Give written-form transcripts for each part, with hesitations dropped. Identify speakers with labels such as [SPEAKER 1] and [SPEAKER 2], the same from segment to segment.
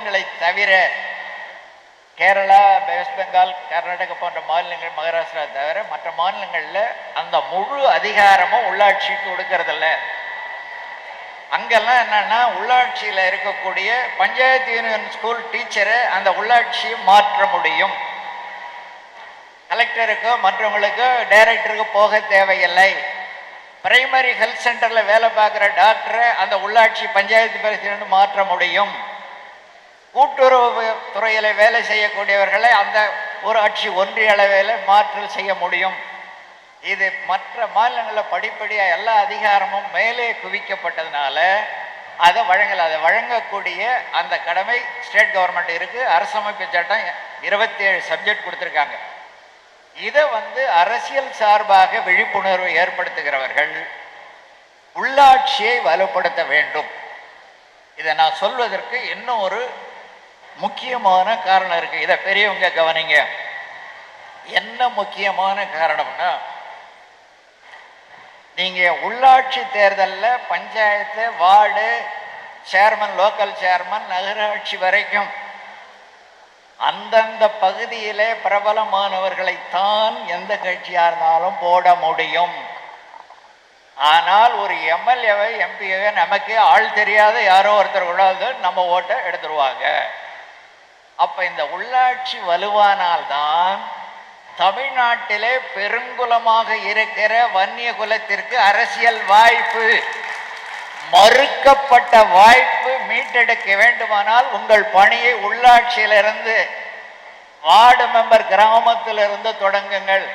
[SPEAKER 1] மாநிலங்களை தவிர கேரளா, வெஸ்ட் பெங்கால், கர்நாடகா போன்ற மாநிலங்கள், மகாராஷ்டிரா தவிர மற்ற மாநிலங்களில் அந்த முழு அதிகாரமும் உள்ளாட்சிக்கு கொடுக்கறதில்ல. அங்கெல்லாம் என்னன்னா உள்ளாட்சியில் இருக்கக்கூடிய பஞ்சாயத்து யூனியன் ஸ்கூல் டீச்சரை அந்த உள்ளாட்சியை மாற்ற முடியும். கலெக்டருக்கோ மற்றவங்களுக்கோ டைரக்டருக்கோ போக தேவையில்லை. பிரைமரி ஹெல்த் சென்டரில் வேலை பார்க்குற டாக்டரை அந்த உள்ளாட்சி பஞ்சாயத்து பிரசிடென்ட் மாற்ற முடியும். கூட்டுறவு துறையில் வேலை செய்யக்கூடியவர்களை அந்த ஒரு ஆட்சி ஒன்றிய அளவில் மாற்றல் செய்ய முடியும். இது மற்ற மாநிலங்களில் படிப்படியாக எல்லா அதிகாரமும் மேலே குவிக்கப்பட்டதுனால அதை வழங்கலை. அதை வழங்கக்கூடிய அந்த கடமை ஸ்டேட் கவர்மெண்ட் இருக்குது. அரசமைப்பு சட்டம் 27 சப்ஜெக்ட் கொடுத்துருக்காங்க. இதை அரசியல் சார்பாக விழிப்புணர்வு ஏற்படுத்துகிறவர்கள் உள்ளாட்சியை வலுப்படுத்த வேண்டும். இதை நான் சொல்வதற்கு இன்னும் ஒரு முக்கியமான காரணம் இருக்கு. இதை பெரியவங்க கவனிங்க. என்ன முக்கியமான காரணம்னா, நீங்க உள்ளாட்சி தேர்தலில் panchayat, ward chairman, local chairman, நகராட்சி வரைக்கும் அந்தந்த பகுதியிலே பிரபலமானவர்களைத்தான் எந்த கட்சியா இருந்தாலும் போட முடியும். ஆனால் ஒரு எம்எல்ஏவை, எம்பியை நமக்கு ஆள் தெரியாத யாரோ ஒருத்தர் கூட நம்ம ஓட்டை எடுத்துருவாங்க. அப்ப இந்த உள்ளாட்சி வலுவானால்தான் தமிழ்நாட்டிலே பெருங்குலமாக இருக்கிற வன்னிய குலத்திற்கு அரசியல் வாய்ப்பு, மறுக்கப்பட்ட வாய்ப்பு மீட்டெடுக்க வேண்டுமானால் உங்கள் பணியை உள்ளாட்சியிலிருந்து, வார்டு மெம்பர் கிராமத்திலிருந்து தொடங்குங்கள்.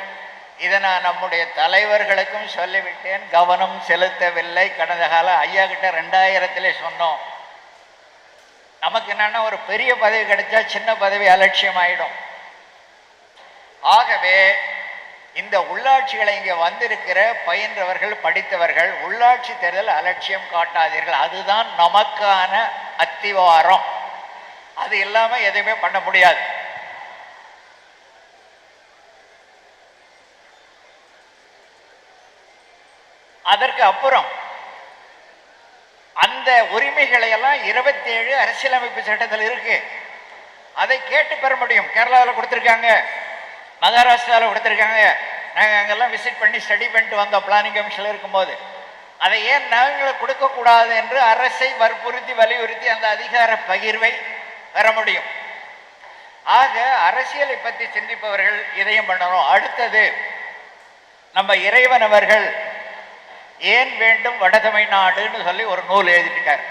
[SPEAKER 1] இதை நான் நம்முடைய தலைவர்களுக்கும் சொல்லிவிட்டேன், கவனம் செலுத்தவில்லை. கடந்த கால ஐயா கிட்ட 2000 சொன்னோம். நமக்கு என்னன்னா ஒரு பெரிய பதவி கிடைச்சா சின்ன பதவி அலட்சியம் ஆயிடும். ஆகவே இந்த உள்ளாட்சிகளை இங்கே வந்திருக்கிற பயின்றவர்கள், படித்தவர்கள் உள்ளாட்சி தேர்தல் அலட்சியம் காட்டாதீர்கள். அதுதான் நமக்கான அத்திவாரம். அது இல்லாம எதுவுமே பண்ண முடியாது. அதற்கு அப்புறம் அந்த உரிமைகளை எல்லாம் 27 அரசியலமைப்பு சட்டத்தில் இருக்கு. அதை கேட்டு பெற முடியும். கேரளாவில் கொடுத்துருக்காங்க, மகாராஷ்டிராவில் கொடுத்துருக்காங்க. நாங்கள் அங்கெல்லாம் விசிட் பண்ணி ஸ்டடி பண்ணிட்டு வந்தோம் பிளானிங் கமிஷனில் இருக்கும்போது. அதை ஏன் நாங்கள் கொடுக்கக்கூடாது என்று அரசை வற்புறுத்தி வலியுறுத்தி அந்த அதிகார பகிர்வை பெற முடியும். ஆக அரசியலை பற்றி சிந்திப்பவர்கள் இதையும் பண்ணணும். அடுத்தது, நம்ம இறைவன் அவர்கள் ஏன் வேண்டும் வட தமிழ்நாடுன்னு சொல்லி ஒரு நூல் எழுதிட்டுருக்கார்.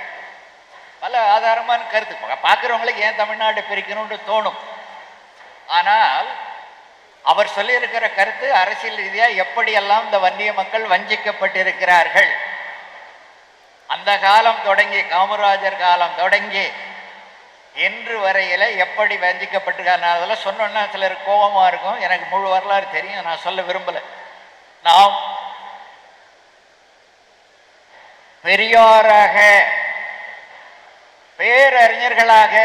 [SPEAKER 1] பல ஆதாரமான கருத்து பார்க்குறவங்களுக்கு ஏன் தமிழ்நாடு பிரிக்கணும்னு தோணும். ஆனால் அவர் சொல்லியிருக்கிற கருத்து அரசியல் ரீதியாக எப்படியெல்லாம் இந்த வன்னிய மக்கள் வஞ்சிக்கப்பட்டிருக்கிறார்கள், அந்த காலம் தொடங்கி காமராஜர் காலம் தொடங்கி இன்று வரையில எப்படி வஞ்சிக்கப்பட்டிருக்காங்க. அதெல்லாம் சொன்னோன்னா சிலருக்கு கோபமாக இருக்கும். எனக்கு முழு வரலாறு தெரியும், நான் சொல்ல விரும்பலை. நாம் பெரியாராக, பேரறிஞர்களாக,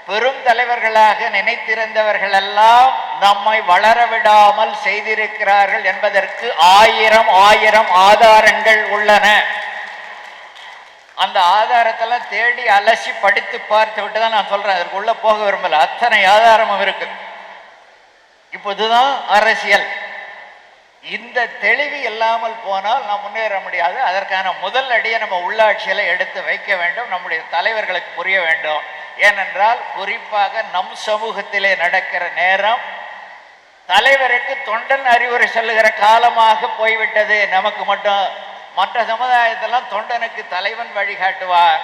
[SPEAKER 1] பெரும் தலைவர்களாக நினைத்திருந்தவர்கள் எல்லாம் நம்மை வளர விடாமல் செய்திருக்கிறார்கள் என்பதற்கு ஆயிரம் ஆதாரங்கள் உள்ளன. அந்த ஆதாரத்தெல்லாம் தேடி அலசி படித்து பார்த்து விட்டு தான் நான் சொல்றேன். அதற்குள்ள போக விரும்பல. அத்தனை ஆதாரமும் இருக்கு. இப்போதுதான் அரசியல். இந்த தெளிவு இல்லாமல் போனால் நாம் முன்னேற முடியாது. அதற்கான முதல் அடியை நம்ம உள்ளாட்சியில எடுத்து வைக்க வேண்டும். நம்முடைய தலைவர்களுக்கு புரிய வேண்டும். ஏனென்றால் குறிப்பாக நம் சமூகத்திலே நடக்கிற நேரம் தலைவருக்கு தொண்டன் அறிவுரை சொல்லுகிற காலமாக போய்விட்டது. நமக்கு மட்டும், மற்ற சமுதாயத்தெல்லாம் தொண்டனுக்கு தலைவன் வழிகாட்டுவார்.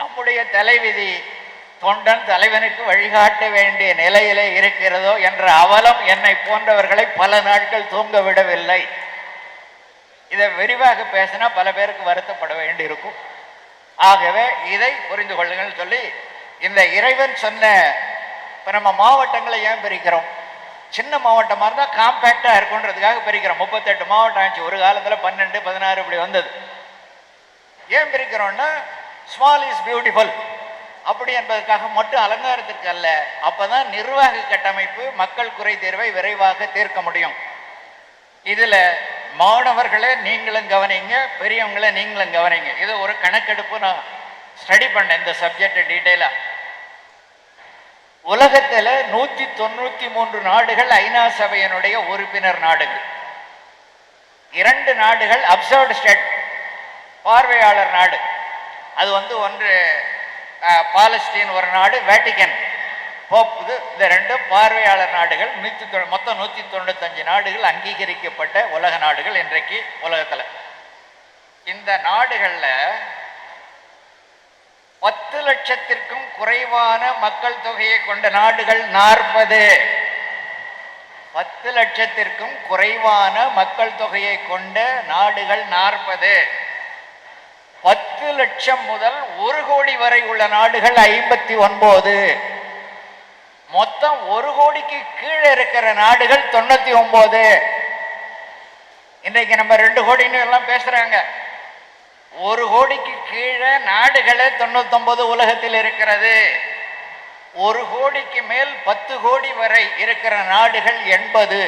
[SPEAKER 1] நம்முடைய தலைவிதி தொண்டன் தலைவனுக்கு வழிகாட்ட வேண்டிய நிலையிலே இருக்கிறதோ என்ற அவலம் என்னை போன்றவர்களை பல நாட்கள் தூங்க விடவில்லை. இதை விரிவாக பேசினா பல பேருக்கு வருத்தப்பட வேண்டி இருக்கும். ஆகவே இதை புரிந்து கொள்ளுங்கள் சொல்லி, இந்த இறைவன் சொன்ன, இப்போ நம்ம மாவட்டங்களை ஏன் பிரிக்கிறோம்? சின்ன மாவட்டமாக இருந்தால் காம்பேக்டாக இருக்குன்றதுக்காக பிரிக்கிறோம். 38 மாவட்டம் ஆச்சு. ஒரு காலத்தில் 12, 16 இப்படி வந்தது. ஏன் பிரிக்கிறோம்னா ஸ்மால் இஸ் பியூட்டிஃபுல் அப்படி என்பதற்காக மட்டும், அலங்காரத்திற்கு அல்ல. அப்பதான் நிர்வாக கட்டமைப்பு, மக்கள் குறை தீர்வை விரைவாக தீர்க்க முடியும். இதுல மாணவர்களே நீங்களும் கவனிங்க, பெரியவங்களே நீங்களும் கவனிங்க. இது ஒரு கணக்கெடுப்பு. நான் ஸ்டடி பண்ணேன் இந்த சப்ஜெக்ட் டீட்டெயிலா. உலகத்துல 193 நாடுகள் ஐநா சபையினுடைய உறுப்பினர் நாடுகள். 2 நாடுகள் அப்சர்வ்டு ஸ்டேட், பார்வையாளர் நாடு. அது ஒன்று பாலஸ்தீன் ஒரு நாடு, வேட்டிகன் போப். இந்த 2 பார்வையாளர் நாடுகள். மொத்தம் 195 நாடுகள் அங்கீகரிக்கப்பட்ட உலக நாடுகள் இன்றைக்கு உலகத்துல. இந்த நாடுகள்ல 10 லட்சத்திற்கும் குறைவான மக்கள் தொகையை கொண்ட நாடுகள் 40. 10 லட்சத்திற்கும் குறைவான மக்கள் தொகையை கொண்ட நாடுகள் 40. 10 லட்சம் முதல் 1 கோடி வரை உள்ள நாடுகள் 59. மொத்தம் 1 கோடிக்கு கீழே இருக்கிற நாடுகள் 99. இன்றைக்கு நம்ம 2 கோடின்னு எல்லாம் பேசுறாங்க. 1 கோடிக்கு கீழே நாடுகளே 99 உலகத்தில் இருக்கிறது. 1 கோடிக்கு மேல் 10 கோடி வரை இருக்கிற நாடுகள் 80.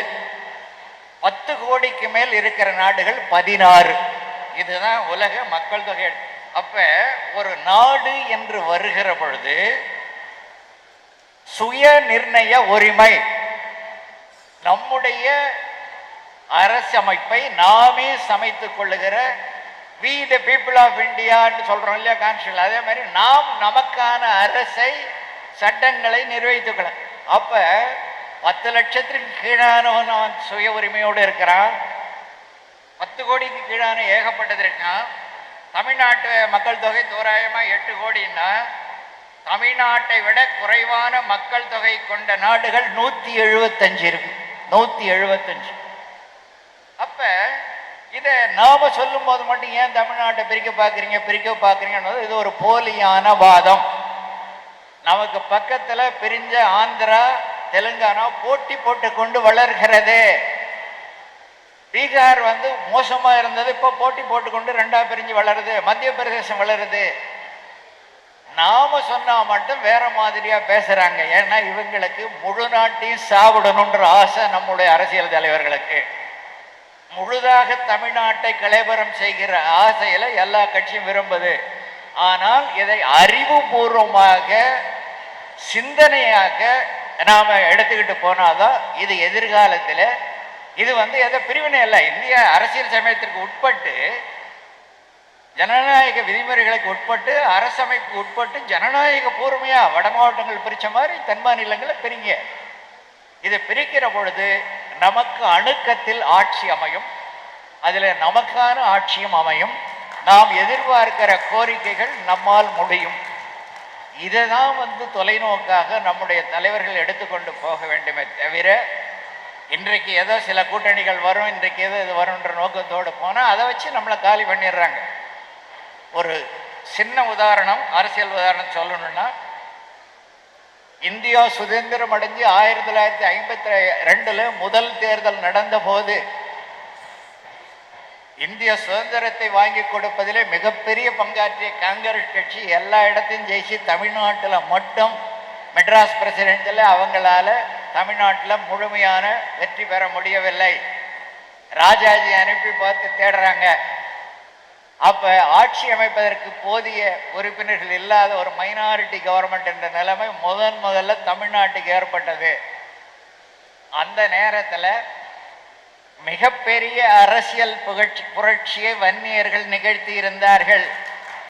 [SPEAKER 1] 10 கோடிக்கு மேல் இருக்கிற நாடுகள் 16. இதுதான் உலக மக்கள் தொகை. அப்ப ஒரு நாடு என்று வருகிற பொழுது சுய நிர்ணய உரிமை, நம்முடைய அரசமைப்பை நாமே சமைத்துக் கொள்ளுகிற we the people of India சொல்றோம் இல்லையா, கான்ஸ்டியூஷன். அதே மாதிரி நாம் நமக்கான அரசை, சட்டங்களை நிர்வகித்துக்கலாம். அப்ப 10 லட்சத்திற்கு கீழானவன் அவன் சுய உரிமையோடு இருக்கிறான். 10 கோடிக்கு கீழான ஏகப்பட்டது இருக்கான். தமிழ்நாட்டு மக்கள் தொகை தோராயமா 8 கோடின்னா தமிழ்நாட்டை விட குறைவான மக்கள் தொகை கொண்ட நாடுகள் 175 இருக்கு. 175. அப்ப இதை நாம சொல்லும் போது மட்டும் ஏன் தமிழ்நாட்டை பிரிக்க பார்க்குறீங்கன்னு இது ஒரு போலியான வாதம். நமக்கு பக்கத்துல பிரிஞ்ச ஆந்திரா, தெலுங்கானா போட்டி போட்டு கொண்டு வளர்கிறது. பீகார் மோசமா இருந்தது, இப்போ போட்டி போட்டுக்கொண்டு 2ஆ பிரிஞ்சு வளருது. மத்திய பிரதேசம் வளருது. நாம சொன்னா மட்டும் வேற மாதிரியா பேசுறாங்க. ஏன்னா இவங்களுக்கு முழு நாட்டையும் சாப்பிடணுன்ற ஆசை நம்முடைய அரசியல் தலைவர்களுக்கு. முழுதாக தமிழ்நாட்டை கலைபரம் செய்கிற ஆசையில எல்லா கட்சியும் விரும்புது. ஆனால் இதை அறிவுபூர்வமாக, சிந்தனையாக நாம எடுத்துக்கிட்டு போனாதான் இது எதிர்காலத்தில் இது எதை பிரிவினை அல்ல. இந்திய அரசியல் சமயத்திற்கு உட்பட்டு, ஜனநாயக விதிமுறைகளுக்கு உட்பட்டு, அரசமைப்பு உட்பட்டு, ஜனநாயக பூர்வமையா வட மாவட்டங்கள் பிரிச்ச மாதிரி தென் மாநிலங்களை பிரிங்க. இதை பிரிக்கிற பொழுது நமக்கு அணுக்கத்தில் ஆட்சி அமையும். அதில் நமக்கான ஆட்சியும் அமையும். நாம் எதிர்பார்க்கிற கோரிக்கைகள் நம்மால் முடியும். இதை தான் தொலைநோக்காக நம்முடைய தலைவர்கள் எடுத்துக்கொண்டு போக வேண்டுமே தவிர, இன்றைக்கு ஏதோ சில கூட்டணிகள் வரும், இன்றைக்கு ஏதோ இது வரும்ன்ற நோக்கத்தோடு போனால் அதை வச்சு நம்மளை காலி பண்ணிடுறாங்க. ஒரு சின்ன உதாரணம், அரசியல் உதாரணம் சொல்லணும்னா, இந்தியா சுதந்திரம் அடைஞ்சு 1952 முதல் தேர்தல் நடந்த போது இந்திய சுதந்திரத்தை வாங்கி கொடுப்பதிலே மிகப்பெரிய பங்காற்றிய காங்கிரஸ் கட்சி எல்லா இடத்தையும் ஜெயிச்சு தமிழ்நாட்டில் மட்டும் மெட்ராஸ் பிரசிடென்ட்ல அவங்களால தமிழ்நாட்டில் முழுமையான வெற்றி பெற முடியவில்லை. ராஜாஜி அனுப்பி பார்த்து தேடுறாங்க. அப்ப ஆட்சி அமைப்பதற்கு போதிய உறுப்பினர்கள் இல்லாத ஒரு மைனாரிட்டி கவர்மெண்ட் என்ற நிலைமை முதல்ல தமிழ்நாட்டுக்கு ஏற்பட்டது. அந்த நேரத்தில் மிகப்பெரிய அரசியல் புரட்சியை வன்னியர்கள் நிகழ்த்தி இருந்தார்கள்.